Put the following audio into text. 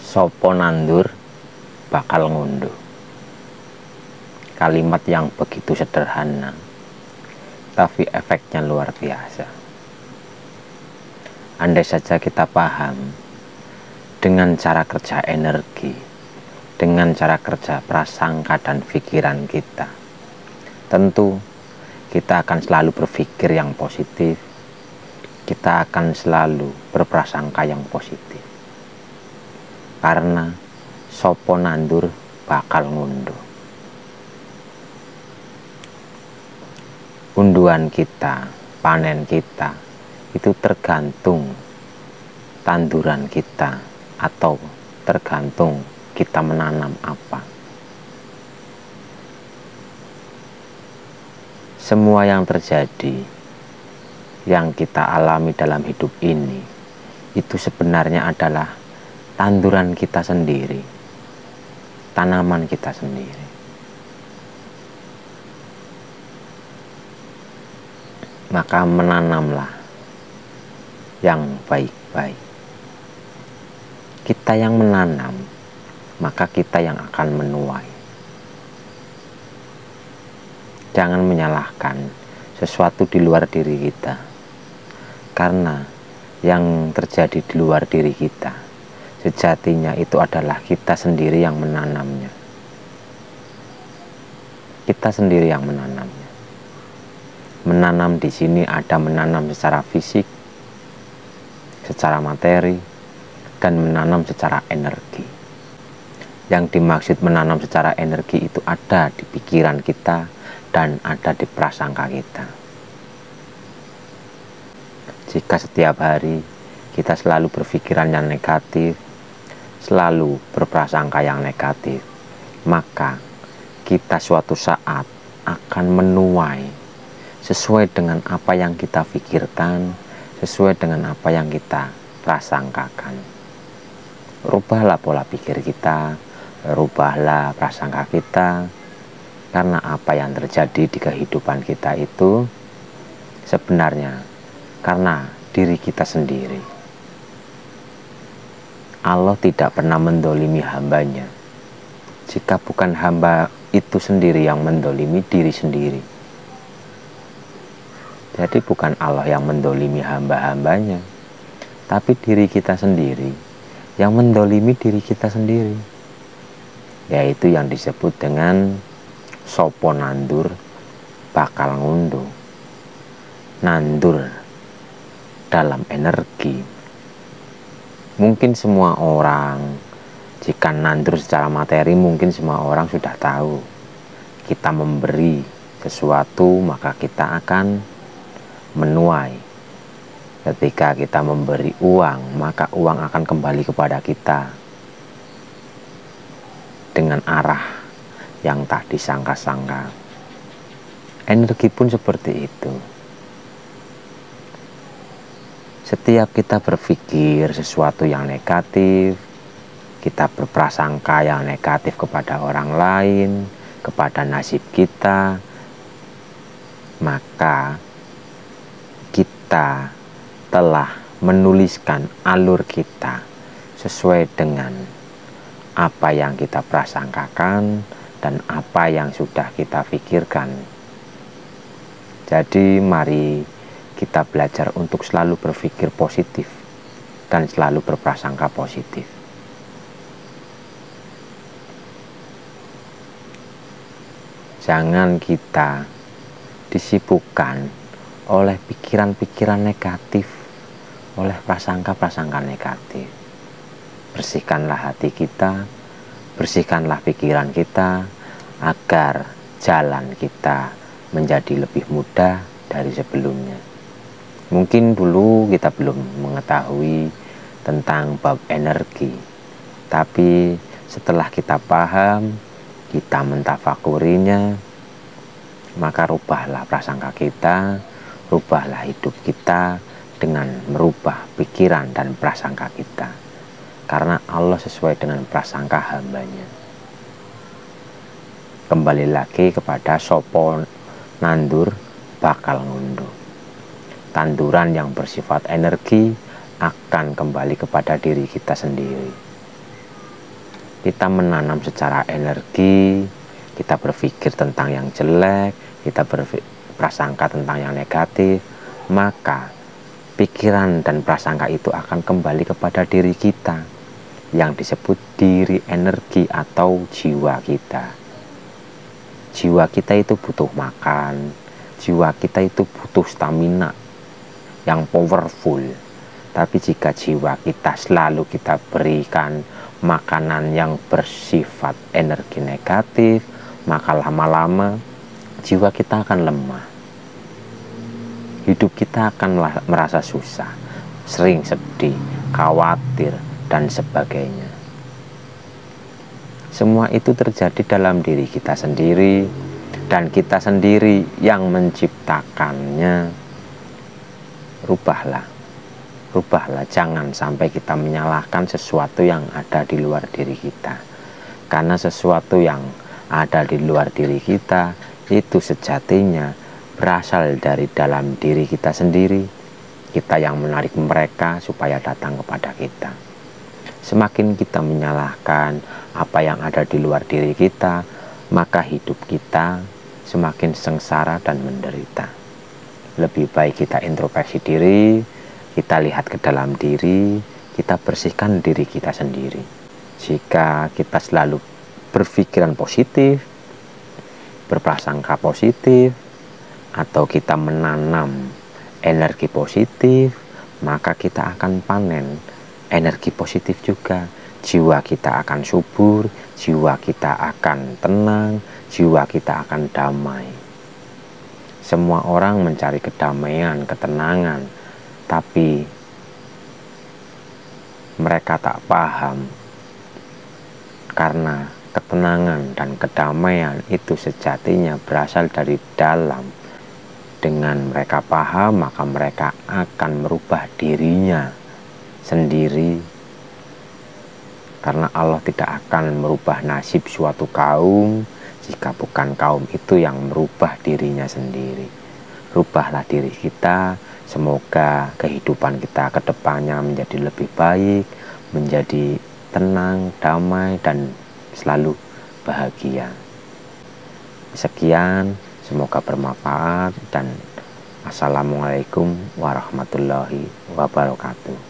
Sopo nandur bakal ngunduh. Kalimat yang begitu sederhana, tapi efeknya luar biasa. Andai saja kita paham dengan cara kerja energi, dengan cara kerja prasangka dan pikiran kita, tentu kita akan selalu berpikir yang positif, kita akan selalu berprasangka yang positif. Karena sopo nandur bakal ngunduh. Unduhan kita, panen kita, itu tergantung tanduran kita atau tergantung kita menanam apa. Semua yang terjadi, yang kita alami dalam hidup ini, itu sebenarnya adalah tanduran kita sendiri, tanaman kita sendiri. Maka menanamlah yang baik-baik. Kita yang menanam, maka kita yang akan menuai. Jangan menyalahkan sesuatu di luar diri kita, karena yang terjadi di luar diri kita sejatinya itu adalah kita sendiri yang menanamnya. Kita sendiri yang menanamnya. Menanam di sini ada menanam secara fisik, secara materi, dan menanam secara energi. Yang dimaksud menanam secara energi itu ada di pikiran kita dan ada di prasangka kita. Jika setiap hari kita selalu berpikiran yang negatif, selalu berprasangka yang negatif, maka kita suatu saat akan menuai sesuai dengan apa yang kita pikirkan, sesuai dengan apa yang kita prasangkakan. Rubahlah pola pikir kita, rubahlah prasangka kita, karena apa yang terjadi di kehidupan kita itu sebenarnya karena diri kita sendiri. Allah tidak pernah mendolimi hambanya, jika bukan hamba itu sendiri yang mendolimi diri sendiri. Jadi bukan Allah yang mendolimi hamba-hambanya, tapi diri kita sendiri yang mendolimi diri kita sendiri. Yaitu yang disebut dengan sopo nandur bakal ngunduh. Nandur dalam energi. Mungkin semua orang, jika nandur secara materi, mungkin semua orang sudah tahu. Kita memberi sesuatu, maka kita akan menuai. Ketika kita memberi uang, maka uang akan kembali kepada kita dengan arah yang tak disangka-sangka. Energi pun seperti itu. Setiap kita berpikir sesuatu yang negatif, kita berprasangka yang negatif kepada orang lain, kepada nasib kita, maka kita telah menuliskan alur kita sesuai dengan apa yang kita prasangkakan dan apa yang sudah kita pikirkan. Jadi mari kita belajar untuk selalu berpikir positif dan selalu berprasangka positif. Jangan kita disibukkan oleh pikiran-pikiran negatif, oleh prasangka-prasangka negatif. Bersihkanlah hati kita, bersihkanlah pikiran kita, agar jalan kita menjadi lebih mudah dari sebelumnya. Mungkin dulu kita belum mengetahui tentang bab energi, tapi setelah kita paham, kita mentafakurinya, maka rubahlah prasangka kita, rubahlah hidup kita dengan merubah pikiran dan prasangka kita. Karena Allah sesuai dengan prasangka hambanya. Kembali lagi kepada sopo nandur bakal ngunduh. Tanduran yang bersifat energi akan kembali kepada diri kita sendiri. kita menanam secara energi, kita berpikir tentang yang jelek, kita berprasangka tentang yang negatif, maka pikiran dan prasangka itu akan kembali kepada diri kita, yang disebut diri energi atau jiwa kita. Jiwa kita itu butuh makan, jiwa kita itu butuh stamina yang powerful. Tapi jika jiwa kita selalu kita berikan makanan yang bersifat energi negatif, maka lama-lama jiwa kita akan lemah. Hidup kita akan merasa susah, sering sedih, khawatir, dan sebagainya. Semua itu terjadi dalam diri kita sendiri, dan kita sendiri yang menciptakannya. Rubahlah, jangan sampai kita menyalahkan sesuatu yang ada di luar diri kita. Karena sesuatu yang ada di luar diri kita itu sejatinya berasal dari dalam diri kita sendiri. Kita yang menarik mereka supaya datang kepada kita. Semakin kita menyalahkan apa yang ada di luar diri kita, maka hidup kita semakin sengsara dan menderita. Lebih baik kita introspeksi diri, kita lihat ke dalam diri, kita bersihkan diri kita sendiri. Jika kita selalu berpikiran positif, berprasangka positif, atau kita menanam energi positif, maka kita akan panen energi positif juga. Jiwa kita akan subur, jiwa kita akan tenang, jiwa kita akan damai. Semua orang mencari kedamaian, ketenangan, tapi mereka tak paham karena ketenangan dan kedamaian itu sejatinya berasal dari dalam. Dengan mereka paham, maka mereka akan merubah dirinya sendiri, karena Allah tidak akan merubah nasib suatu kaum jika bukan kaum itu yang merubah dirinya sendiri. Rubahlah diri kita, semoga kehidupan kita ke depannya menjadi lebih baik, menjadi tenang, damai, dan selalu bahagia. Sekian, semoga bermanfaat, dan Assalamualaikum warahmatullahi wabarakatuh.